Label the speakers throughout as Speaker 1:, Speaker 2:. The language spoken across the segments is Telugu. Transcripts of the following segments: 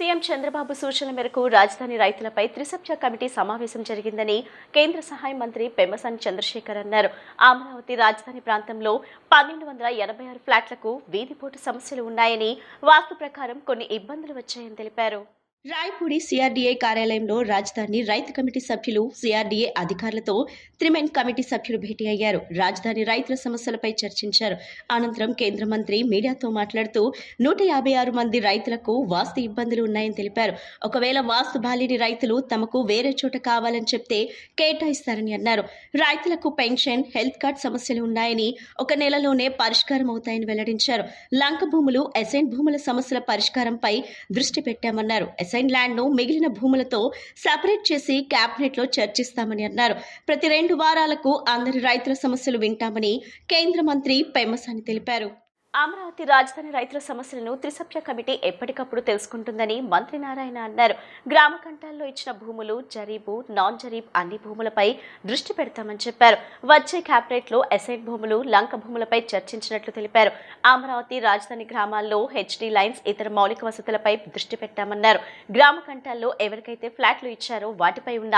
Speaker 1: సీఎం చంద్రబాబు సూచనల మేరకు రాజధాని రైతులపై త్రిసభ్య కమిటీ సమావేశం జరిగిందని కేంద్ర సహాయ మంత్రి పెమ్మసాని చంద్రశేఖర్ అన్నారు. అమరావతి రాజధాని ప్రాంతంలో 1286 ఫ్లాట్లకు వీధిపోటు సమస్యలు ఉన్నాయని, వాస్తు ప్రకారం కొన్ని ఇబ్బందులు వచ్చాయని తెలిపారు. రాయపూడి సిఆర్డీఏ కార్యాలయంలో రాజధాని రైతు కమిటీ సభ్యులు, సిఆర్డీఏ అధికారులతో త్రిమెన్ కమిటీ సభ్యులు భేటీ అయ్యారు. రాజధాని రైతుల సమస్యలపై చర్చించారు. అనంతరం కేంద్ర మంత్రి మీడియాతో మాట్లాడుతూ 156 మంది రైతులకు వాస్తు ఇబ్బందులు ఉన్నాయని తెలిపారు. ఒకవేళ వాస్తు బాలేని రైతులు తమకు వేరే చోట కావాలని చెప్తే కేటాయిస్తారని అన్నారు. రైతులకు పెన్షన్, హెల్త్ కార్డ్ సమస్యలు ఉన్నాయని, ఒక నెలలోనే పరిష్కారం అవుతాయని వెల్లడించారు. లంక భూములు, అసైన్ భూముల సమస్యల పరిష్కారంపై దృష్టి పెట్టామన్నారు. అసైన్ ల్యాండ్ ను మిగిలిన భూములతో సెపరేట్ చేసి కేబినెట్ లో చర్చిస్తామని అన్నారు. ప్రతి 2 వారాలకు అందరి రైతుల సమస్యలు వింటామని కేంద్ర మంత్రి పెమ్మసాని తెలిపారు. అమరావతి రాజధాని రైతుల సమస్యలను త్రిసభ్య కమిటీ ఎప్పటికప్పుడు తెలుసుకుంటుందని మంత్రి నారాయణ అన్నారు. గ్రామ కంఠాల్లో ఇచ్చిన భూములు, జరీబు, నాన్ జరీబ్ అన్ని భూములపై దృష్టి పెడతామని చెప్పారు. వచ్చే క్యాబినెట్ లో అసైన్ భూములు, లంక భూములపై చర్చించినట్లు తెలిపారు. అమరావతి రాజధాని గ్రామాల్లో హెచ్డీ లైన్స్, ఇతర మౌలిక వసతులపై దృష్టి పెట్టామన్నారు. గ్రామ కంఠాల్లో ఎవరికైతే ఫ్లాట్లు ఇచ్చారో వాటిపై ఉన్న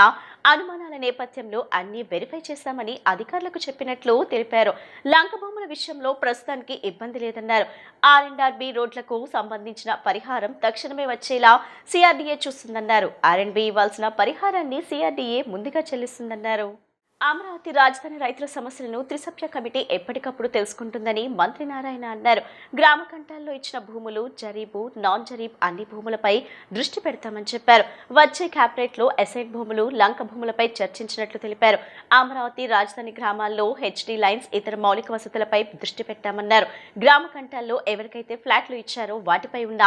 Speaker 1: అనుమానాల నేపథ్యంలో అన్ని వెరిఫై చేశామని అధికారులకు చెప్పినట్లు తెలిపారు. లంక భూముల విషయంలో ప్రస్తుతానికి ఇబ్బంది లేదన్నారు. ఆర్ఎండ్ఆర్బి రోడ్లకు సంబంధించిన పరిహారం తక్షణమే వచ్చేలా సిఆర్డీఏ చూస్తుందన్నారు. ఆర్ఎండ్బి ఇవ్వాల్సిన పరిహారాన్ని సిఆర్డీఏ ముందుగా చెల్లిస్తుందన్నారు. అమరావతి రాజధాని రైతుల సమస్యలను త్రిసభ్య కమిటీ ఎప్పటికప్పుడు తెలుసుకుంటుందని మంత్రి నారాయణ అన్నారు. గ్రామ కంఠాల్లో ఇచ్చిన భూములు, జరీబు, నాన్ జరీబ్ అన్ని భూములపై దృష్టి పెడతామని చెప్పారు. వచ్చే క్యాబినెట్ లో అసైన్ భూములు, లంక భూములపై చర్చించినట్లు తెలిపారు. అమరావతి రాజధాని గ్రామాల్లో హెచ్డీ లైన్స్, ఇతర మౌలిక వసతులపై దృష్టి పెట్టామన్నారు. గ్రామ కంఠాల్లో ఎవరికైతే ఫ్లాట్లు ఇచ్చారో వాటిపై ఉన్న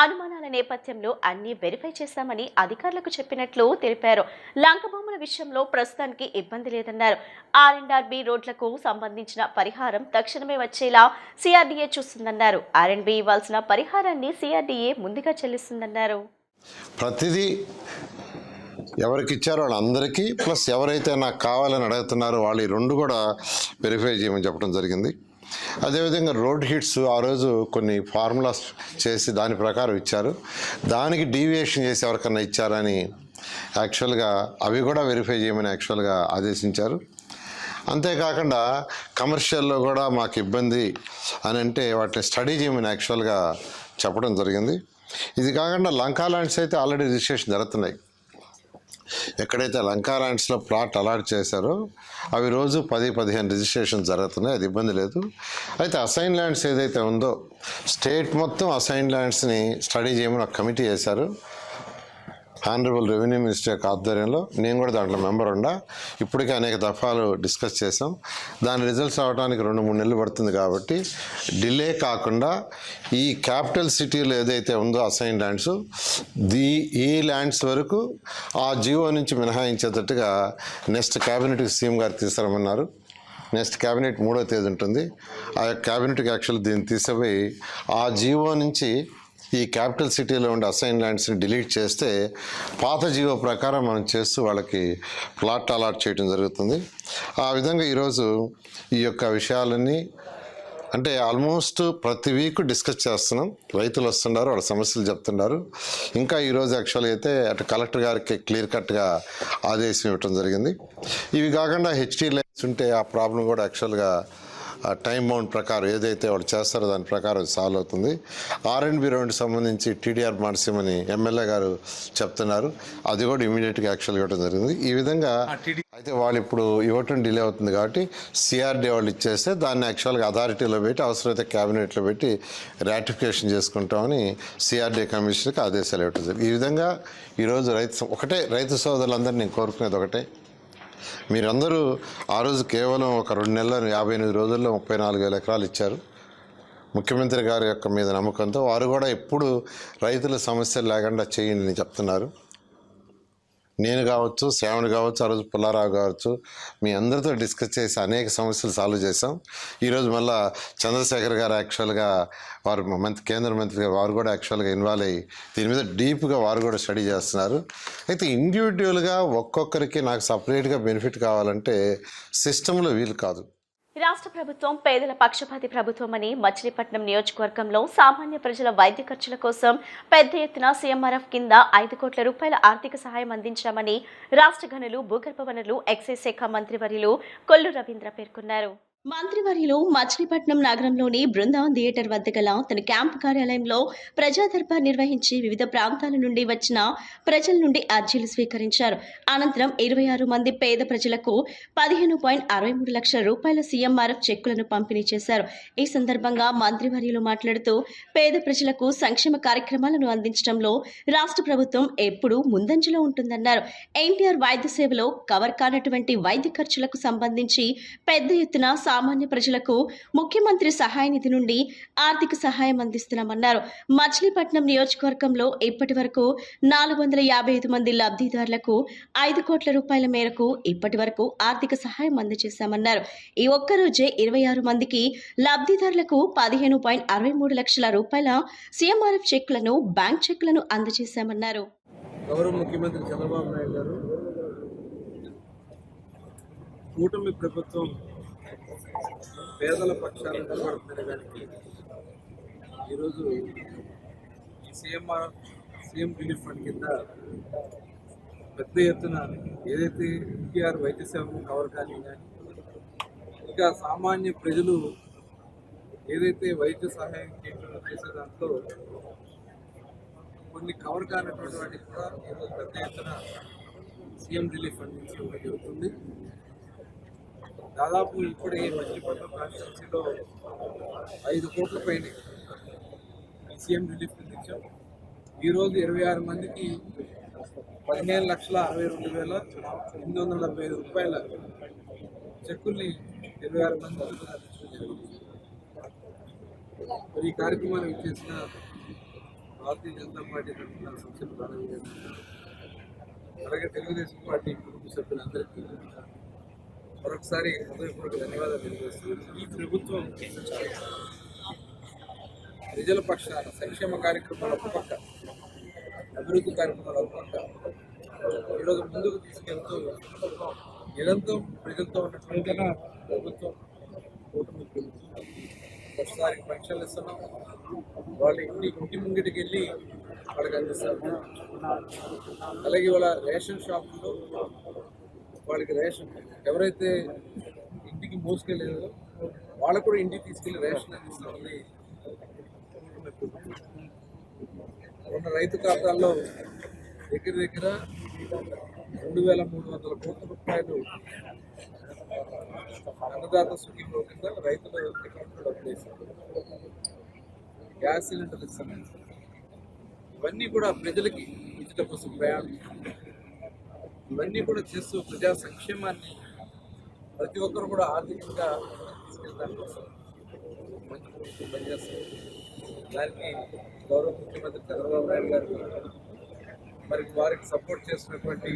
Speaker 1: అనుమానాల నేపథ్యంలో అన్ని వెరిఫై చేశామని అధికారులకు చెప్పినట్లు తెలిపారు. లంక భూముల విషయంలో ప్రస్తుతానికి ఇబ్బంది లేదన్నారు. ఆర్ఎండ్ఆర్బి రోడ్లకు సంబంధించిన పరిహారం తక్షణమే వచ్చేలా సిఆర్డీఏ చూస్తుందన్నారు. ఆర్ఎండ్బి ఇవ్వాల్సిన పరిహారాన్ని సిఆర్డీఏ ముందుగా చెల్లిస్తుందన్నారు.
Speaker 2: ప్రతిదీ ఎవరికి ఇచ్చారో వాళ్ళందరికీ, ప్లస్ ఎవరైతే నాకు కావాలని అడుగుతున్నారో వాళ్ళు ఈ 2 కూడా వెరిఫై చేయమని చెప్పడం జరిగింది. అదేవిధంగా రోడ్ హిట్స్ ఆ రోజు కొన్ని ఫార్ములాస్ చేసి దాని ప్రకారం ఇచ్చారు. దానికి డీవియేషన్ చేసి ఎవరికన్నా ఇచ్చారని యాక్చువల్గా అవి కూడా వెరిఫై చేయమని యాక్చువల్గా ఆదేశించారు. అంతేకాకుండా కమర్షియల్లో కూడా మాకు ఇబ్బంది అని అంటే వాటిని స్టడీ చేయమని యాక్చువల్గా చెప్పడం జరిగింది. ఇది కాకుండా లంకా ల్యాండ్స్ అయితే ఆల్రెడీ రిజిస్ట్రేషన్ జరుగుతున్నాయి. ఎక్కడైతే లంకా ల్యాండ్స్లో ప్లాట్ అలాట్ చేశారో అవి రోజు 10-15 రిజిస్ట్రేషన్ జరుగుతున్నాయి. అది ఇబ్బంది లేదు. అయితే అసైన్ ల్యాండ్స్ ఏదైతే ఉందో స్టేట్ మొత్తం అసైన్ ల్యాండ్స్ని స్టడీ చేయమని ఒక కమిటీ వేశారు. ఆనరబుల్ రెవెన్యూ మినిస్టర్ యొక్క ఆధ్వర్యంలో నేను కూడా దాంట్లో మెంబర్ ఉండా. ఇప్పటికే అనేక దఫాలు డిస్కస్ చేసాం. దాని రిజల్ట్స్ రావడానికి 2-3 నెలలు పడుతుంది. కాబట్టి డిలే కాకుండా ఈ క్యాపిటల్ సిటీలో ఏదైతే ఉందో అసైన్ ల్యాండ్స్ ఈ ల్యాండ్స్ వరకు ఆ జియో నుంచి మినహాయించేటట్టుగా నెక్స్ట్ క్యాబినెట్కి సీఎం గారు తీసుకురమ్మన్నారు. నెక్స్ట్ క్యాబినెట్ 3వ తేదీ ఉంటుంది. ఆ క్యాబినెట్కి యాక్చువల్ దీన్ని తీసుకుపోయి ఆ జియో నుంచి ఈ క్యాపిటల్ సిటీలో ఉండే అసైన్ ల్యాండ్స్ని డిలీట్ చేస్తే పాత జీవో ప్రకారం మనం చేస్తూ వాళ్ళకి ప్లాట్ అలాట్ చేయడం జరుగుతుంది. ఆ విధంగా ఈరోజు ఈ యొక్క విషయాలన్నీ అంటే ఆల్మోస్ట్ ప్రతి వీక్ డిస్కస్ చేస్తున్నాం. రైతులు వస్తున్నారు, వాళ్ళ సమస్యలు చెప్తున్నారు. ఇంకా ఈరోజు యాక్చువల్గా అయితే అటు కలెక్టర్ గారికి క్లియర్ కట్గా ఆదేశం ఇవ్వటం జరిగింది. ఇవి కాకుండా హెచ్డీ లైన్స్ ఉంటే ఆ ప్రాబ్లం కూడా యాక్చువల్గా టైం బౌండ్ ప్రకారం ఏదైతే వాళ్ళు చేస్తారో దాని ప్రకారం సాల్వ్ అవుతుంది. ఆర్ఎండ్బి రోడ్కి సంబంధించి టీడీఆర్ మార్సిమని ఎమ్మెల్యే గారు చెప్తున్నారు. అది కూడా ఇమీడియట్గా యాక్చువల్గా ఇవ్వడం జరిగింది. ఈ విధంగా అయితే వాళ్ళు ఇప్పుడు ఇవ్వటం డిలే అవుతుంది కాబట్టి సిఆర్డీ వాళ్ళు ఇచ్చేస్తే దాన్ని యాక్చువల్గా అథారిటీలో పెట్టి అవసరమైతే క్యాబినెట్లో పెట్టి రాటిఫికేషన్ చేసుకుంటామని సిఆర్డీ కమిషనర్కి ఆదేశాలు ఇవ్వటం జరిగింది. ఈ విధంగా ఈరోజు రైతు సోదరులందరూ నేను కోరుకునేది ఒకటే, మీరందరూ ఆ రోజు కేవలం ఒక 2 నెలల 58 రోజుల్లో 34,000 ఎకరాలు ఇచ్చారు. ముఖ్యమంత్రి గారి యొక్క మీద నమ్మకంతో వారు కూడా ఎప్పుడు రైతుల సమస్యలు లేకుండా చేయండి అని చెప్తున్నారు. నేను కావచ్చు, శ్రావణ్ కావచ్చు, ఆ రోజు పుల్లారావు కావచ్చు, మీ అందరితో డిస్కస్ చేసి అనేక సమస్యలు సాల్వ్ చేసాం. ఈరోజు మళ్ళీ చంద్రశేఖర్ గారు యాక్చువల్గా వారు కేంద్ర మంత్రి గారు వారు కూడా యాక్చువల్గా ఇన్వాల్వ్ అయ్యి దీని మీద డీప్గా వారు కూడా స్టడీ చేస్తున్నారు. అయితే ఇండివిజువల్గా ఒక్కొక్కరికి నాకు సపరేట్గా బెనిఫిట్ కావాలంటే సిస్టంలో వీలు కాదు.
Speaker 1: రాష్ట్ర ప్రభుత్వం పేదల పక్షపాతి ప్రభుత్వమని మచిలీపట్నం నియోజకవర్గంలో సామాన్య ప్రజల వైద్య ఖర్చుల కోసం పెద్ద ఎత్తున సీఎంఆర్ఎఫ్ కింద 5 కోట్ల రూపాయల ఆర్థిక సహాయం అందించామని రాష్ట్ర గనులు, భూగర్భ వనరులు, ఎక్సైజ్ శాఖ మంత్రివర్యులు కొల్లు రవీంద్ర పేర్కొన్నారు. మంత్రివర్యులు మచిలీపట్నం నగరంలోని బృందావన్ థియేటర్ వద్ద గల తన క్యాంపు కార్యాలయంలో ప్రజా దర్బార్ నిర్వహించి వివిధ ప్రాంతాల నుండి వచ్చిన ప్రజల నుండి అర్జీలు స్వీకరించారు. అనంతరం 26 మంది పేద ప్రజలకు 15.63 లక్షల రూపాయల సీఎంఆర్ఎఫ్ చెక్కులను పంపిణీ చేశారు. ఈ సందర్భంగా మంత్రివర్యులు మాట్లాడుతూ పేద ప్రజలకు సంక్షేమ కార్యక్రమాలను అందించడంలో రాష్ట్ర ప్రభుత్వం ఎప్పుడూ ముందంజలో ఉంటుందన్నారు. ఎన్టీఆర్ వైద్య సేవలో కవర్ కానటువంటి వైద్య ఖర్చులకు సంబంధించి పెద్ద ఎత్తున సామాన్య ప్రజలకు ముఖ్యమంత్రి సహాయ నిధి నుండి ఆర్థిక సహాయం అందిస్తున్నామన్నారు. మచిలీపట్నం నియోజకవర్గంలో ఇప్పటి వరకు 455 మంది లబ్ధిదారులకు 5 కోట్ల రూపాయల మేరకు ఇప్పటి వరకు ఆర్థిక సహాయం అందజేశామన్నారు. ఈ ఒక్కరోజే 26 మందికి లబ్ధిదారులకు 15.63 లక్షల రూపాయల సీఎంఆర్ఎఫ్ చెక్కులను, బ్యాంక్ చెక్కులను అందజేశామన్నారు.
Speaker 3: గౌరవ ముఖ్యమంత్రి చంద్రబాబు నాయుడు గారు కూటమి ప్రభుత్వం పేదల పక్షాన నిలబడుతున్నదానికి ఈరోజు ఈ సీఎం రిలీఫ్ ఫండ్ కింద పెద్ద ఎత్తున ఏదైతే ఎన్టీఆర్ వైద్య సేవలు కవర్ కానీ ఇంకా సామాన్య ప్రజలు ఏదైతే వైద్య సహాయం చేసే దాంట్లో కొన్ని కవర్ కానటువంటి వాటికి కూడా ఈరోజు పెద్ద ఎత్తున సీఎం రిలీఫ్ ఫండ్ నుంచి ఇవ్వడం జరుగుతుంది. దాదాపు ఇప్పుడే మచిలీపట్నం కాన్స్టిట్యున్సీలో 5 కోట్ల పైన సీఎం రిలీఫ్ ఫండ్ ఇచ్చాం. ఈరోజు 26 మందికి 15,62,875 రూపాయల చెక్కుల్ని 26 మంది అందించడం జరిగింది. మరి ఈ కార్యక్రమాన్ని ఇచ్చేసిన భారతీయ జనతా పార్టీ తరఫున సంక్షేమ ప్రారంభం, అలాగే తెలుగుదేశం పార్టీ కుటుంబ సభ్యులందరికీ మరొకసారి హృదయపూర్వక ధన్యవాదాలు తెలియజేస్తున్నాను. ఈ ప్రభుత్వం ప్రజల పక్షాన సంక్షేమ కార్యక్రమాల ఒక పక్క, అభివృద్ధి కార్యక్రమాల ఒక పక్క ఈరోజు ముందుకు తీసుకెళ్తూ నిరంతరం ప్రజలతో ఉన్నటువంటి ప్రభుత్వం కూటమి ప్రభుత్వం. ఒకసారి పెన్షన్లు ఇస్తున్నాం, వాళ్ళ ఇంటి ముంగిటికి వెళ్ళి వాళ్ళకి అందిస్తారు. అలాగే వాళ్ళ రేషన్ షాపుల్లో వాళ్ళకి రేషన్ ఎవరైతే ఇంటికి మోసుకెళ్ళారో వాళ్ళకు కూడా ఇంటికి తీసుకెళ్ళి రేషన్ అందిస్తుంది. ఉన్న రైతు ఖాతాల్లో దగ్గర 2,300 కోట్ల రూపాయలు అన్నదాత సుఖీభవ కింద రైతుల అకౌంట్లో డబ్బులు వేశారు. గ్యాస్ సిలిండర్ ఇస్తున్నారు. ఇవన్నీ కూడా ప్రజలకి ఉచిత బస్సు ప్రయాణం, ఇవన్నీ కూడా చేస్తూ ప్రజా సంక్షేమాన్ని ప్రతి ఒక్కరు కూడా ఆర్థికంగా తీసుకెళ్ళడానికి కోసం మంచి ప్రభుత్వం పనిచేస్తారు. దానికి గౌరవ ముఖ్యమంత్రి చంద్రబాబు నాయుడు గారు, మరి వారికి సపోర్ట్ చేస్తున్నటువంటి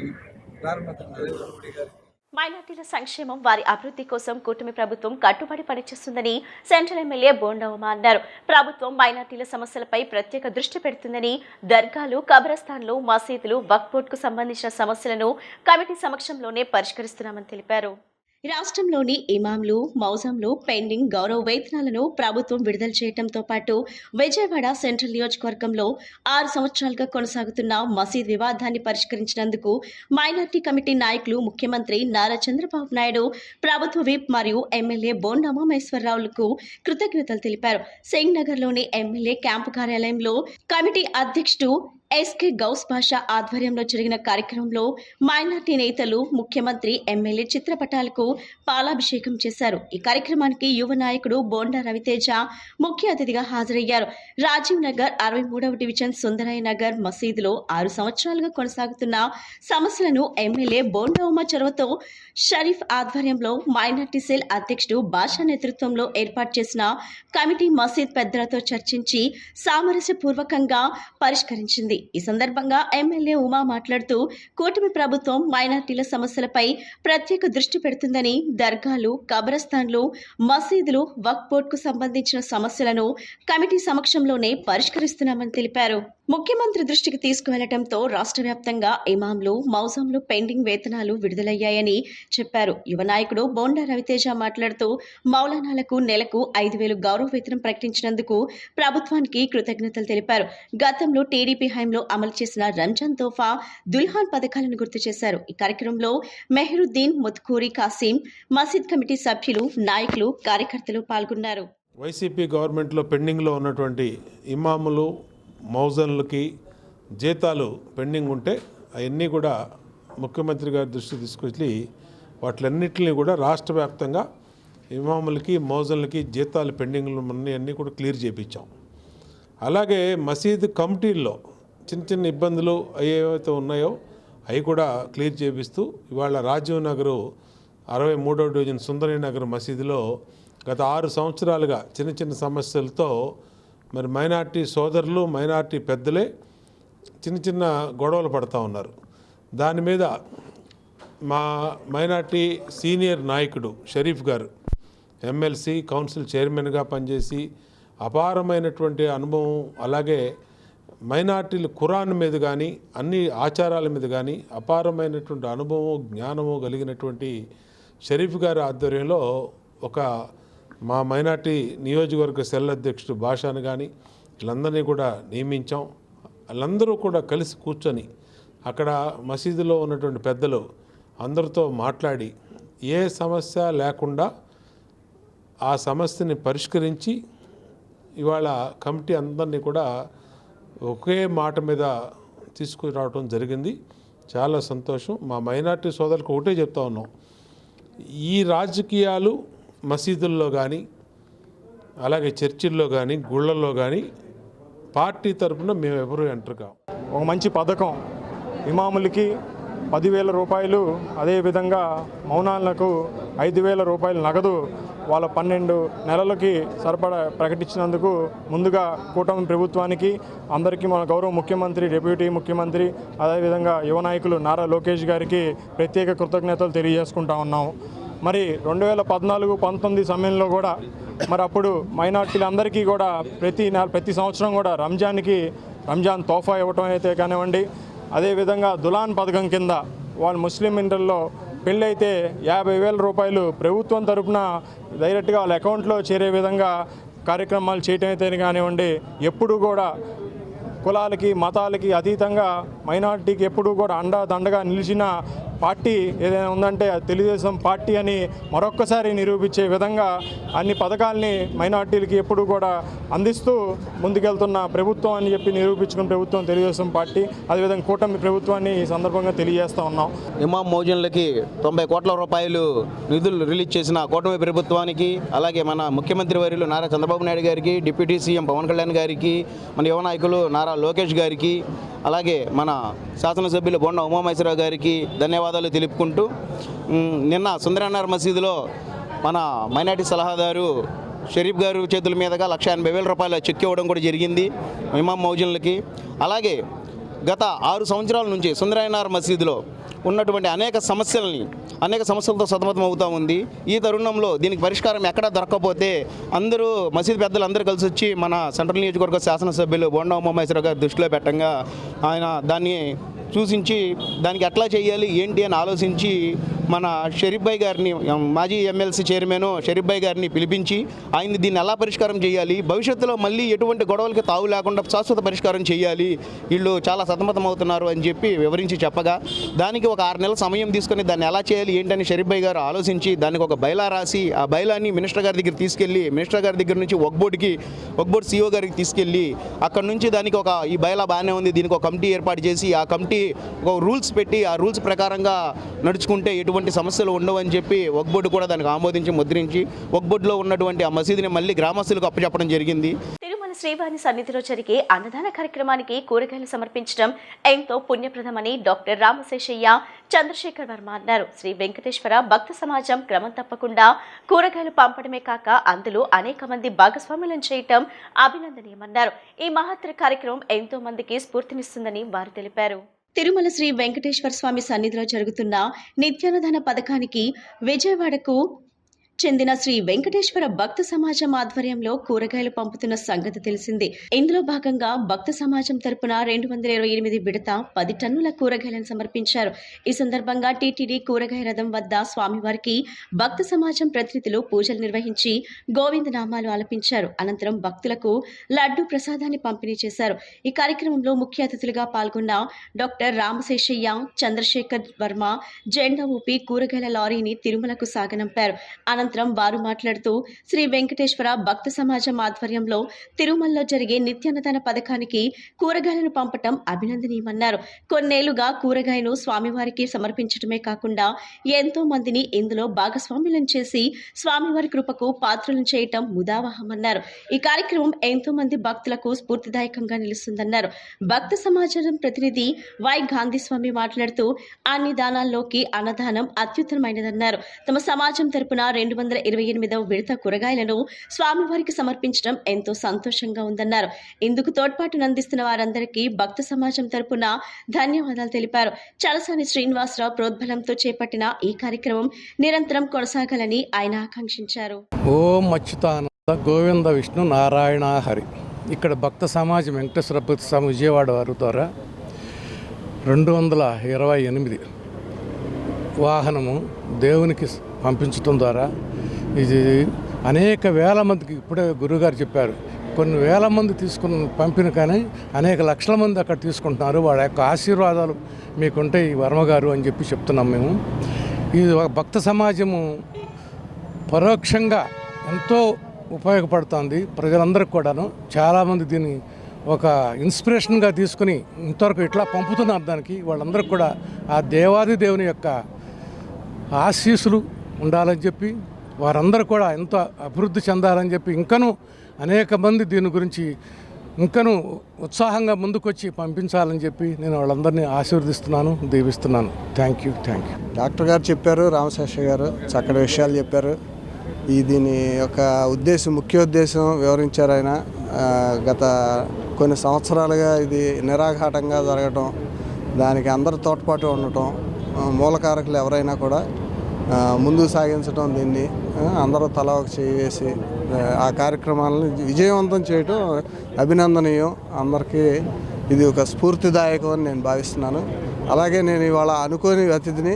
Speaker 3: ప్రధానమంత్రి నరేంద్ర మోడీ గారు,
Speaker 1: మైనార్టీల సంక్షేమం, వారి అభివృద్ధి కోసం కూటమి ప్రభుత్వం కట్టుబడి పనిచేస్తుందని సెంట్రల్ ఎమ్మెల్యే బోండా ఉమా అన్నారు. ప్రభుత్వం మైనార్టీల సమస్యలపై ప్రత్యేక దృష్టి పెడుతుందని, దర్గాలు, కబ్రస్థాన్లు, మసీదులు, వక్ఫ్ బోర్డుకు సంబంధించిన సమస్యలను కమిటీ సమక్షంలోనే పరిష్కరిస్తున్నామని తెలిపారు. రాష్ట్రంలోని ఇమాంలు, మౌజంలు పెండింగ్ గౌరవ వేతనాలను ప్రభుత్వం విడుదల చేయడంతో పాటు విజయవాడ సెంట్రల్ నియోజకవర్గంలో 6 సంవత్సరాలుగా కొనసాగుతున్న మసీద్ వివాదాన్ని పరిష్కరించినందుకు మైనార్టీ కమిటీ నాయకులు ముఖ్యమంత్రి నారా చంద్రబాబు నాయుడు, ప్రభుత్వ విప్ మరియు ఎమ్మెల్యే బోండా ఉమామహేశ్వరరావులకు కృతజ్ఞతలు తెలిపారు. సింగ్ నగర్లోని ఎమ్మెల్యే క్యాంపు కార్యాలయంలో కమిటీ అధ్యక్షుడు ఎస్కే గౌస్ బాషా ఆధ్వర్యంలో జరిగిన కార్యక్రమంలో మైనార్టీ నేతలు, ముఖ్యమంత్రి, ఎమ్మెల్యే చిత్రపటాలకు పాలాభిషేకం చేశారు. ఈ కార్యక్రమానికి యువ నాయకుడు బోండా రవితేజ ముఖ్య అతిథిగా హాజరయ్యారు. రాజీవ్ నగర్ 63వ డివిజన్ సుందరయ్య నగర్ మసీదులో 6 సంవత్సరాలుగా కొనసాగుతున్న సమస్యలను ఎమ్మెల్యే బోండా ఉమా చొరవతో షరీఫ్ ఆధ్వర్యంలో మైనార్టీ సెల్ అధ్యక్షుడు బాషా నేతృత్వంలో ఏర్పాటు చేసిన కమిటీ మసీద్ పెద్దలతో చర్చించి సామరస్యపూర్వకంగా పరిష్కరించింది. ఈ సందర్భంగా ఎమ్మెల్యే ఉమా మాట్లాడుతూ కూటమి ప్రభుత్వం మైనార్టీల సమస్యలపై ప్రత్యేక దృష్టి పెడుతుందని, దర్గాలు, కబ్రస్థాన్లు, మసీదులు, వక్ఫ్ బోర్డుకు సంబంధించిన సమస్యలను కమిటీ సమక్షంలోనే పరిష్కరిస్తున్నామని తెలిపారు. ముఖ్యమంత్రి దృష్టికి తీసుకువెళ్లడంతో రాష్ట్ర వ్యాప్తంగా ఇమాంలు మౌజంలు పెండింగ్ వేతనాలు విడుదలయ్యాయని చెప్పారు. యువ నాయకుడు బోండా రవితేజ మాట్లాడుతూ మౌలానాలకు నెలకు 5,000 గౌరవ వేతనం ప్రకటించినందుకు ప్రభుత్వానికి కృతజ్ఞతలు తెలిపారు. గతంలో టీడీపీ హయాంలో అమలు చేసిన రంజాన్ తోఫా, దుల్హాన్ పథకాలను గుర్తు చేశారు. ఈ కార్యక్రమంలో మెహరుద్దీన్, ముత్కూరి కాసిం, మసీద్ కమిటీ సభ్యులు, నాయకులు, కార్యకర్తలు పాల్గొన్నారు.
Speaker 4: వైసీపీ గవర్నమెంట్లో పెండింగ్లో ఉన్నటువంటి ఇమాములు మౌజన్లకి జీతాలు పెండింగ్ ఉంటే అవన్నీ కూడా ముఖ్యమంత్రి గారి దృష్టికి తీసుకొచ్చి వాటిలన్నింటినీ కూడా రాష్ట్ర వ్యాప్తంగా ఇమాములకి మౌజన్లకి జీతాలు పెండింగ్లు అన్నీ కూడా క్లియర్ చేయించాం. అలాగే మసీదు కమిటీల్లో చిన్న ఇబ్బందులు ఏవైతే ఉన్నాయో అవి కూడా క్లియర్ చేపిస్తూ ఇవాళ రాజీవ్ నగరు 63వ డివిజన్ సుందరీ నగర్ మసీదులో గత 6 సంవత్సరాలుగా చిన్న సమస్యలతో మరి మైనార్టీ సోదరులు, మైనార్టీ పెద్దలే చిన్న గొడవలు పడుతూ ఉన్నారు. దాని మీద మా మైనార్టీ సీనియర్ నాయకుడు షరీఫ్ గారు ఎమ్మెల్సీ కౌన్సిల్ చైర్మన్గా పనిచేసి అపారమైనటువంటి అనుభవం, అలాగే మైనార్టీలు ఖురాన్ మీద కానీ అన్ని ఆచారాల మీద కానీ అపారమైనటువంటి అనుభవం, జ్ఞానము కలిగినటువంటి షరీఫ్ గారి ఆధ్వర్యంలో ఒక మా మైనార్టీ నియోజకవర్గ సెల్ అధ్యక్షుడు భాషాను కానీ వీళ్ళందరినీ కూడా నియమించాం. వాళ్ళందరూ కూడా కలిసి కూర్చొని అక్కడ మసీదులో ఉన్నటువంటి పెద్దలు అందరితో మాట్లాడి ఏ సమస్య లేకుండా ఆ సమస్యని పరిష్కరించి ఇవాళ కమిటీ అందరినీ కూడా ఒకే మాట మీద తీసుకురావడం జరిగింది. చాలా సంతోషం. మా మైనార్టీ సోదరులకు ఒకటే చెప్తా ఉన్నాం, ఈ రాజకీయాలు మసీదుల్లో కానీ అలాగే చర్చిల్లో కానీ గుళ్ళల్లో కానీ పార్టీ తరఫున మేము ఎవరు ఎంటర్ కాం.
Speaker 5: ఒక మంచి పథకం ఇమాములకి 10,000 రూపాయలు, అదేవిధంగా మౌనాలకు 5,000 రూపాయలు నగదు వాళ్ళ 12 నెలలకి సరిపడా ప్రకటించినందుకు ముందుగా కూటమి ప్రభుత్వానికి, అందరికీ మన గౌరవ ముఖ్యమంత్రి, డిప్యూటీ ముఖ్యమంత్రి, అదేవిధంగా యువ నాయకులు నారా లోకేష్ గారికి ప్రత్యేక కృతజ్ఞతలు తెలియజేసుకుంటా ఉన్నాము. మరి 2014-19 సమయంలో కూడా మరి అప్పుడు మైనార్టీలందరికీ కూడా ప్రతి సంవత్సరం కూడా రంజాన్ తోఫా ఇవ్వటం అయితే కానివ్వండి, అదేవిధంగా దులాన్ పథకం కింద వాళ్ళు ముస్లిం ఇంటర్లో పెళ్ళైతే 50,000 రూపాయలు ప్రభుత్వం తరఫున డైరెక్ట్గా వాళ్ళ అకౌంట్లో చేరే విధంగా కార్యక్రమాలు చేయటం అయితే కానివ్వండి, ఎప్పుడు కూడా కులాలకి మతాలకి అతీతంగా మైనార్టీకి ఎప్పుడూ కూడా అండదండగా నిలిచిన పార్టీ ఏదైనా ఉందంటే తెలుగుదేశం పార్టీ అని మరొక్కసారి నిరూపించే విధంగా అన్ని పథకాల్ని మైనార్టీలకి ఎప్పుడూ కూడా అందిస్తూ ముందుకెళ్తున్న ప్రభుత్వం అని చెప్పి నిరూపించుకున్న ప్రభుత్వం తెలుగుదేశం పార్టీ. అదేవిధంగా కూటమి ప్రభుత్వాన్ని ఈ సందర్భంగా తెలియజేస్తూ ఉన్నాం.
Speaker 6: ఇమాం మౌజన్లకి 90 కోట్ల రూపాయలు నిధులు రిలీజ్ చేసిన కూటమి ప్రభుత్వానికి, అలాగే మన ముఖ్యమంత్రి వర్యులు నారా చంద్రబాబు నాయుడు గారికి, డిప్యూటీ సీఎం పవన్ కళ్యాణ్ గారికి, మన యువ నాయకులు నారా లోకేష్ గారికి, అలాగే మన శాసనసభ్యులు బొండా ఉమామహేశ్వరరావు గారికి ధన్యవాదాలు తెలుపుకుంటూ, నిన్న సుందరనగర్ మసీదులో మన మైనార్టీ సలహాదారు షరీఫ్ గారు చేతుల మీదుగా 1,80,000 రూపాయల చెక్ ఇవ్వడం కూడా జరిగింది ఇమాం మౌజన్లకి. అలాగే గత 6 సంవత్సరాల నుంచి సుందరనగర్ మసీదులో ఉన్నటువంటి అనేక సమస్యలతో సతమతం అవుతూ ఉంది. ఈ తరుణంలో దీనికి పరిష్కారం ఎక్కడా దొరకకపోతే అందరూ మసీదు పెద్దలు అందరూ కలిసి వచ్చి మన సెంట్రల్ నియోజకవర్గ శాసనసభ్యులు బొండా ఉమామహేశ్వరరావు గారు దృష్టిలో పెట్టంగా ఆయన దాన్ని చూసించి దానికి ఎట్లా చేయాలి ఏంటి అని ఆలోచించి మన షరీఫ్ భాయ్ గారిని, మాజీ ఎమ్మెల్సీ చైర్మన్ షరీఫ్ భాయ్ గారిని పిలిపించి ఆయన్ని దీన్ని ఎలా పరిష్కారం చేయాలి, భవిష్యత్తులో మళ్ళీ ఎటువంటి గొడవలకి తావు లేకుండా శాశ్వత పరిష్కారం చేయాలి, వీళ్ళు చాలా సతమతం అవుతున్నారు అని చెప్పి వివరించి చెప్పగా దానికి ఒక 6 నెలల సమయం తీసుకొని దాన్ని ఎలా చేయాలి ఏంటని షరీఫ్ భాయ్ గారు ఆలోచించి దానికి ఒక బైలా రాసి ఆ బైలాని మినిస్టర్ గారి దగ్గర తీసుకెళ్ళి మినిస్టర్ గారి దగ్గర నుంచి వక్ఫ్ బోర్డు CEO గారికి తీసుకెళ్ళి అక్కడ నుంచి దానికి ఒక ఈ బైలా బాగానే ఉంది, దీనికి ఒక కమిటీ ఏర్పాటు చేసి ఆ కమిటీ ఒక రూల్స్ పెట్టి ఆ రూల్స్ ప్రకారంగా నడుచుకుంటే ఎటువంటి సమస్యలు ఉండవని చెప్పి వక్ఫ్ బోర్డు కూడా దానికి ఆమోదించి ముద్రించి వక్ఫ్ బోర్డులో ఉన్నటువంటి ఆ మసీదుని మళ్ళీ గ్రామస్తులకు అప్పచెప్పడం జరిగింది.
Speaker 1: తిరుమల శ్రీవారి సన్నిధిలో జరిగే అన్నదాన కార్యక్రమానికి కూరగాయలు సమర్పించడం ఎంతో పుణ్యప్రదమని డాక్టర్ రామశేషయ్య చంద్రశేఖర్ వర్మ అన్నారు. శ్రీ వెంకటేశ్వర భక్త సమాజం క్రమం తప్పకుండా కూరగాయలు పంపడమే కాక అందులో అనేక మంది భాగస్వాములను చేయటం అభినందనీయమన్నారు. ఈ మహత్తర కార్యక్రమం ఎంతో మందికి స్ఫూర్తినిస్తుందని వారు తెలిపారు. తిరుమల శ్రీ వెంకటేశ్వర స్వామి సన్నిధిలో జరుగుతున్న నిత్యాన్నదాన పథకానికి విజయవాడకు చెందిన శ్రీ వెంకటేశ్వర భక్త సమాజం ఆధ్వర్యంలో కూరగాయలు పంపుతున్న సంగతి తెలిసింది. ఇందులో భాగంగా భక్త సమాజం తరపున 228 విడత 10 టన్నుల కూరగాయలను సమర్పించారు. ఈ సందర్భంగా టీటీడీ కూరగాయ రథం వద్ద స్వామివారికి భక్త సమాజం ప్రతినిధులు పూజలు నిర్వహించి గోవిందనామాలు ఆలపించారు. అనంతరం భక్తులకు లడ్డు ప్రసాదాన్ని పంపిణీ చేశారు. ఈ కార్యక్రమంలో ముఖ్య అతిథులుగా పాల్గొన్న డాక్టర్ రామశేషయ్య, చంద్రశేఖర్ వర్మ జెండా ఊపి కూరగాయల లారీని తిరుమలకు సాగనంపారు. అనంతరం వారు మాట్లాడుతూ శ్రీ వెంకటేశ్వర భక్త సమాజం ఆధ్వర్యంలో తిరుమలలో జరిగే నిత్యాన్నదాన పథకానికి కూరగాయలను పంపటం అభినందనీయమన్నారు. కొన్నేళ్లుగా కూరగాయను స్వామివారికి సమర్పించడమే కాకుండా ఎంతో మందిని ఇందులో భాగస్వాములను చేసి స్వామివారి కృపకు పాత్రలను చేయటం ముదావహమన్నారు. ఈ కార్యక్రమం ఎంతో మంది భక్తులకు స్ఫూర్తిదాయకంగా నిలుస్తుందన్నారు. భక్త సమాజం ప్రతినిధి వై గాంధీస్వామి మాట్లాడుతూ అన్ని దానాల్లోకి అన్నదానం అత్యుత్తమైనదన్నారు. తమ సమాజం తరపున 228వ విడత కూరగాయలను స్వామివారికి సమర్పించడం ఎంతో సంతోషంగా ఉందన్నారు. ఇందుకు తోడ్పాటును అందిస్తున్న వారందరికీ భక్త సమాజం తరపున ధన్యవాదాలు తెలిపారు. చలసాని శ్రీనివాసరావు ప్రోద్బలంతో చేపట్టిన ఈ కార్యక్రమం నిరంతరం కొనసాగాలని ఆయన ఆకాంక్షించారు.
Speaker 7: ఓం అచ్యుతానంద గోవింద విష్ణు నారాయణ హరి. ఇక్కడ భక్త సమాజం వెంకటేశ్వర భక్త సమాజం విజయవాడ వారి ద్వారా 228 వాహనము దేవునికి పంపించడం ద్వారా ఇది అనేక వేల మందికి, ఇప్పుడే గురుగారు చెప్పారు, కొన్ని వేల మంది పంపిన కానీ అనేక లక్షల మంది అక్కడ తీసుకుంటున్నారు. వాళ్ళ యొక్క ఆశీర్వాదాలు మీకుంటే ఈ వర్మగారు అని చెప్పి చెప్తున్నాం మేము. ఇది భక్త సమాజము పరోక్షంగా ఎంతో ఉపయోగపడుతుంది ప్రజలందరికీ కూడాను. చాలామంది దీన్ని ఒక ఇన్స్పిరేషన్గా తీసుకుని ఇంతవరకు ఇట్లా పంపుతున్నారు. దానికి వాళ్ళందరికీ కూడా ఆ దేవాది దేవుని యొక్క ఆశీస్సులు ఉండాలని చెప్పి, వారందరూ కూడా ఎంతో అభివృద్ధి చెందాలని చెప్పి, ఇంకనూ అనేక మంది దీని గురించి ఇంకనూ ఉత్సాహంగా ముందుకొచ్చి పంపించాలని చెప్పి నేను వాళ్ళందరినీ ఆశీర్వదిస్తున్నాను, దీవిస్తున్నాను. Thank you.
Speaker 8: డాక్టర్ గారు చెప్పారు, రామశేష గారు చక్కటి విషయాలు చెప్పారు. దీని యొక్క ముఖ్య ఉద్దేశం వివరించారు ఆయన. గత కొన్ని సంవత్సరాలుగా ఇది నిరాఘాటంగా జరగటం, దానికి అందరి తోడ్పాటు ఉండటం, మూలకారకులు ఎవరైనా కూడా ముందుకు సాగించడం, దీన్ని అందరూ తల ఒక చేయి వేసి ఆ కార్యక్రమాలను విజయవంతం చేయడం అభినందనీయం. అందరికీ ఇది ఒక స్ఫూర్తిదాయకం అని నేను భావిస్తున్నాను. అలాగే నేను ఇవాళ అనుకోని అతిథిని,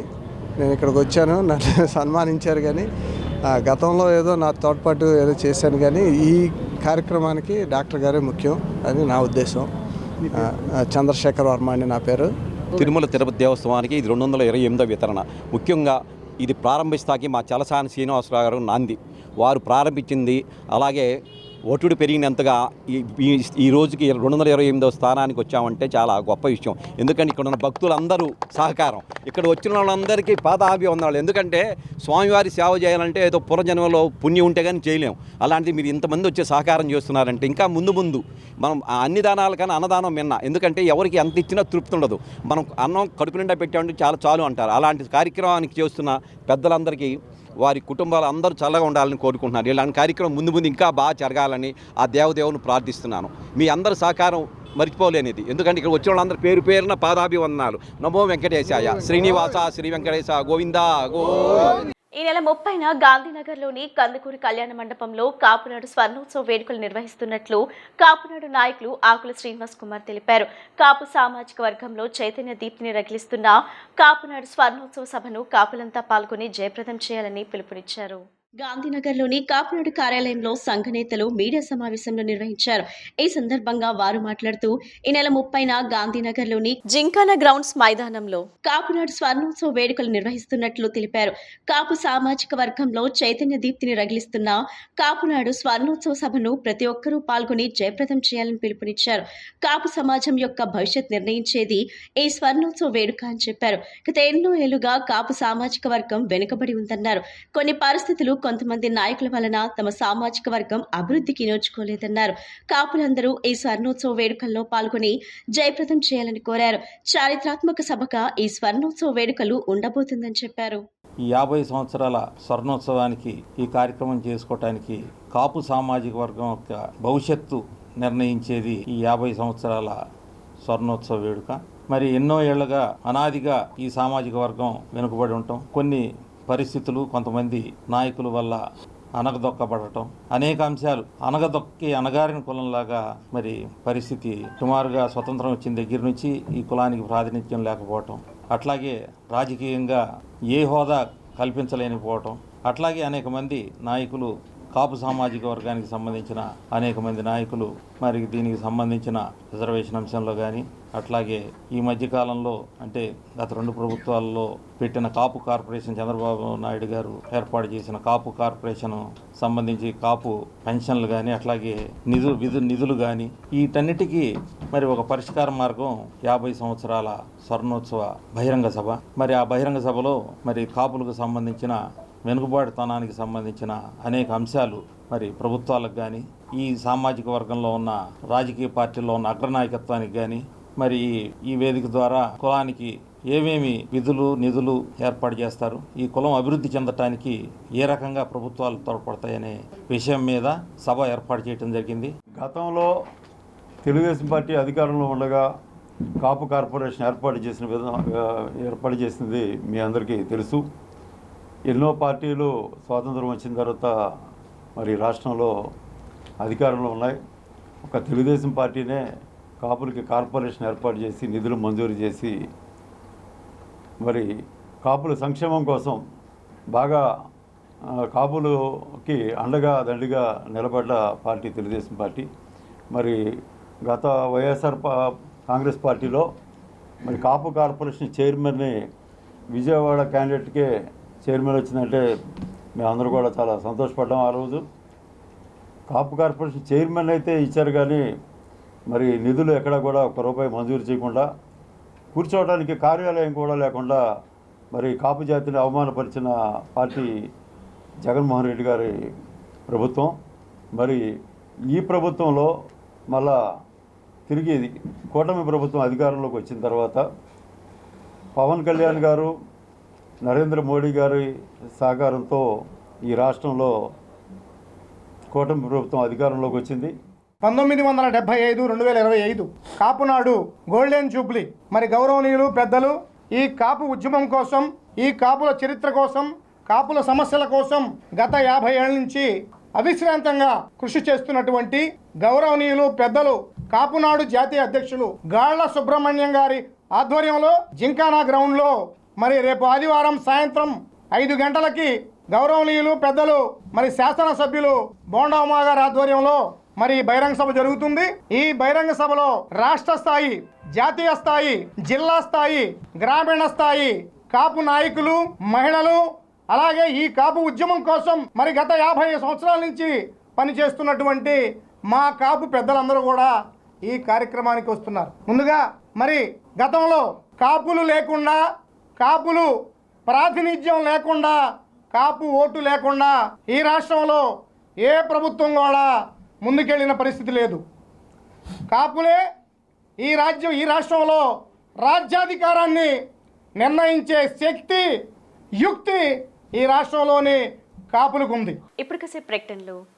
Speaker 8: నేను ఇక్కడికి వచ్చాను, నన్ను సన్మానించారు. కానీ గతంలో ఏదో నా తోడ్పాటు ఏదో చేశాను, కానీ ఈ కార్యక్రమానికి డాక్టర్ గారే ముఖ్యం అని నా ఉద్దేశం. చంద్రశేఖర్ వర్మ అని నా పేరు.
Speaker 9: తిరుమల తిరుపతి దేవస్థానానికి ఇది 228వ వితరణ. ముఖ్యంగా ఇది ప్రారంభిస్తాకి మా చలసాని శ్రీనివాసరావు గారు నాంది. వారు ప్రారంభించింది. అలాగే ఒత్తిడి పెరిగినంతగా ఈ రోజుకి 228వ స్థానానికి వచ్చామంటే చాలా గొప్ప విషయం. ఎందుకంటే ఇక్కడ ఉన్న భక్తులందరూ సహకారం, ఇక్కడ వచ్చిన వాళ్ళందరికీ పాదాభివందనాలు. ఎందుకంటే స్వామివారి సేవ చేయాలంటే ఏదో పునర్జన్మలో పుణ్యం ఉంటే కానీ చేయలేం. అలాంటిది మీరు ఇంతమంది వచ్చే సహకారం చేస్తున్నారంటే ఇంకా ముందు మనం అన్ని దానాల కన్నా అన్నదానం మిన్న. ఎందుకంటే ఎవరికి ఎంత ఇచ్చినా తృప్తి ఉండదు. మనం అన్నం కడుపు నిండా పెట్టామంటే చాలు అంటారు. అలాంటి కార్యక్రమానికి చేస్తున్న పెద్దలందరికీ, వారి కుటుంబాలు అందరూ చల్లగా ఉండాలని కోరుకుంటున్నారు. ఇలాంటి కార్యక్రమం ముందు ఇంకా బాగా జరగాలని ఆ దేవదేవుని ప్రార్థిస్తున్నాను. మీ అందరి సహకారం మర్చిపోలేనిది. ఎందుకంటే ఇక్కడ వచ్చిన వాళ్ళందరూ పేరున పాదాభివందనాలు. నమో వెంకటేశాయ, శ్రీనివాస, శ్రీ వెంకటేశ, గోవిందా గోవింద.
Speaker 1: ఈ నెల 30న గాంధీనగర్లోని కందుకూరి కళ్యాణ మండపంలో కాపునాడు స్వర్ణోత్సవ వేడుకలు నిర్వహిస్తున్నట్లు కాపునాడు నాయకులు ఆకుల శ్రీనివాస్ కుమార్ తెలిపారు. కాపు సామాజిక వర్గంలో చైతన్య దీప్తిని రగిలిస్తున్న కాపునాడు స్వర్ణోత్సవ సభను కాపులంతా పాల్గొని జయప్రదం చేయాలని పిలుపునిచ్చారు. గాంధీనగర్లోని కాపునాడు కార్యాలయంలో సంఘ నేతలు మీడియా సమావేశంలో నిర్వహించారు. ఈ సందర్భంగా వారు మాట్లాడుతూ ఈ నెల 30న గాంధీనగర్లోని జింకానా గ్రౌండ్స్ మైదానంలో కాపునాడు స్వర్ణోత్సవ వేడుకలు నిర్వహిస్తున్నట్లు తెలిపారు. కాపు సామాజిక వర్గంలో చైతన్య దీప్తిని రగిలిస్తున్న కాపునాడు స్వర్ణోత్సవ సభను ప్రతి ఒక్కరూ పాల్గొని జయప్రదం చేయాలని పిలుపునిచ్చారు. కాపు సమాజం యొక్క భవిష్యత్ నిర్ణయించేది ఈ స్వర్ణోత్సవ వేడుక అని చెప్పారు. గత ఎన్నో ఏళ్లుగా కాపు సామాజిక వర్గం వెనుకబడి ఉందన్నారు. కొన్ని పరిస్థితులు, కొంతమంది నాయకుల వలన తమ సామాజిక వర్గం అభివృద్ధికి నోచుకోలేదన్నారు. కాపులందరూ ఈ స్వర్ణోత్సవ వేడుకల్లో పాల్గొని జయప్రదం చేయాలని కోరారు. చారిత్రాత్మక సభగా ఈ స్వర్ణోత్సవ వేడుకలు ఉండబోతుందని చెప్పారు.
Speaker 10: ఈ 50 సంవత్సరాల స్వర్ణోత్సవానికి ఈ కార్యక్రమం చేసుకోవటానికి కాపు సామాజిక వర్గం యొక్క భవిష్యత్తు నిర్ణయించేది ఈ 50 సంవత్సరాల స్వర్ణోత్సవ వేడుక. మరి ఎన్నో ఏళ్లుగా అనాదిగా ఈ సామాజిక వర్గం వెనుకబడి ఉంటాం. కొన్ని పరిస్థితులు, కొంతమంది నాయకుల వల్ల అనగదొక్కబడటం, అనేక అంశాలు అనగదొక్కి అణగారిన కులంలాగా మరి పరిస్థితి. సుమారుగా స్వతంత్రం వచ్చిన దగ్గర నుంచి ఈ కులానికి ప్రాతినిధ్యం లేకపోవటం, అట్లాగే రాజకీయంగా ఏ హోదా కల్పించలేకపోవటం, అట్లాగే అనేక మంది నాయకులు, కాపు సామాజిక వర్గానికి సంబంధించిన అనేక మంది నాయకులు మరి దీనికి సంబంధించిన రిజర్వేషన్ అంశంలో కానీ, అట్లాగే ఈ మధ్యకాలంలో అంటే గత 2 ప్రభుత్వాల్లో పెట్టిన కాపు కార్పొరేషన్, చంద్రబాబు నాయుడు గారు ఏర్పాటు చేసిన కాపు కార్పొరేషన్ సంబంధించి కాపు పెన్షన్లు కానీ, అట్లాగే నిధులు కానీ, వీటన్నిటికీ మరి ఒక పరిష్కార మార్గం 50 సంవత్సరాల స్వర్ణోత్సవ బహిరంగ సభ. మరి ఆ బహిరంగ సభలో మరి కాపులకు సంబంధించిన వెనుకబాటుతనానికి సంబంధించిన అనేక అంశాలు మరి ప్రభుత్వాలకు కానీ, ఈ సామాజిక వర్గంలో ఉన్న రాజకీయ పార్టీల్లో ఉన్న అగ్రనాయకత్వానికి కానీ మరి ఈ వేదిక ద్వారా కులానికి ఏమేమి నిధులు ఏర్పాటు చేస్తారు, ఈ కులం అభివృద్ధి చెందటానికి ఏ రకంగా ప్రభుత్వాలు తోడ్పడతాయనే విషయం మీద సభ ఏర్పాటు చేయడం జరిగింది.
Speaker 11: గతంలో తెలుగుదేశం పార్టీ అధికారంలో ఉండగా కాపు కార్పొరేషన్ ఏర్పాటు చేసింది మీ అందరికీ తెలుసు. ఎన్నో పార్టీలు స్వాతంత్రం వచ్చిన తర్వాత మరి రాష్ట్రంలో అధికారంలో ఉన్నాయి. ఒక తెలుగుదేశం పార్టీనే కాపులకి కార్పొరేషన్ ఏర్పాటు చేసి నిధులు మంజూరు చేసి మరి కాపుల సంక్షేమం కోసం బాగా కాపులకి అండగా దండిగా నిలబడ్డ పార్టీ తెలుగుదేశం పార్టీ. మరి గత కాంగ్రెస్ పార్టీలో మరి కాపు కార్పొరేషన్ చైర్మన్ని విజయవాడ క్యాండిడేట్కే చైర్మన్ వచ్చిందంటే మేమందరూ కూడా చాలా సంతోషపడ్డాం. ఆ రోజు కాపు కార్పొరేషన్ చైర్మన్ అయితే ఇచ్చారు, కానీ మరి నిధులు ఎక్కడా కూడా ₹1 మంజూరు చేయకుండా, కూర్చోవడానికి కార్యాలయం కూడా లేకుండా మరి కాపు జాతిని అవమానపరిచిన పార్టీ జగన్మోహన్ రెడ్డి గారి ప్రభుత్వం. మరి ఈ ప్రభుత్వంలో మళ్ళా తిరిగి కూటమి ప్రభుత్వం అధికారంలోకి వచ్చిన తర్వాత పవన్ కళ్యాణ్ గారు, నరేంద్ర మోడీ గారి సహకారంతో ఈ రాష్ట్రంలో కూటమి ప్రభుత్వం అధికారంలోకి వచ్చింది.
Speaker 12: 1975-2025 కాపునాడు గోల్డెన్ జూబ్లీ. మరి గౌరవనీయులు పెద్దలు ఈ కాపు ఉద్యమం కోసం, ఈ కాపుల చరిత్ర కోసం, కాపుల సమస్యల కోసం గత 50 ఏళ్ల నుంచి అవిశ్రాంతంగా కృషి చేస్తున్నటువంటి గౌరవనీయులు పెద్దలు కాపునాడు జాతీయ అధ్యక్షులు గాళ్ల సుబ్రహ్మణ్యం గారి ఆధ్వర్యంలో జింకానా గ్రౌండ్లో మరి రేపు ఆదివారం సాయంత్రం 5 గంటలకి గౌరవనీయులు పెద్దలు మరి శాసనసభ్యులు బోండా ఉమా గారి ఆధ్వర్యంలో మరి బహిరంగ సభ జరుగుతుంది. ఈ బహిరంగ సభలో రాష్ట్ర స్థాయి, జాతీయ స్థాయి, జిల్లా స్థాయి, గ్రామీణ స్థాయి కాపు నాయకులు, మహిళలు, అలాగే ఈ కాపు ఉద్యమం కోసం మరి గత 50 సంవత్సరాల నుంచి పనిచేస్తున్నటువంటి మా కాపు పెద్దలందరూ కూడా ఈ కార్యక్రమానికి వస్తున్నారు. ముందుగా మరి గతంలో కాపులు లేకుండా, కాపులు ప్రాతినిధ్యం లేకుండా, కాపు ఓటు లేకుండా ఈ రాష్ట్రంలో ఏ ప్రభుత్వం కూడా ముందుకెళ్ళిన పరిస్థితి లేదు. కాపులే ఈ రాష్ట్రంలో రాజ్యాధికారాన్ని నిర్ణయించే శక్తి, యుక్తి ఈ రాష్ట్రంలోని కాపులకు ఉంది.
Speaker 1: ఇప్పటికసే ప్రకటనలు.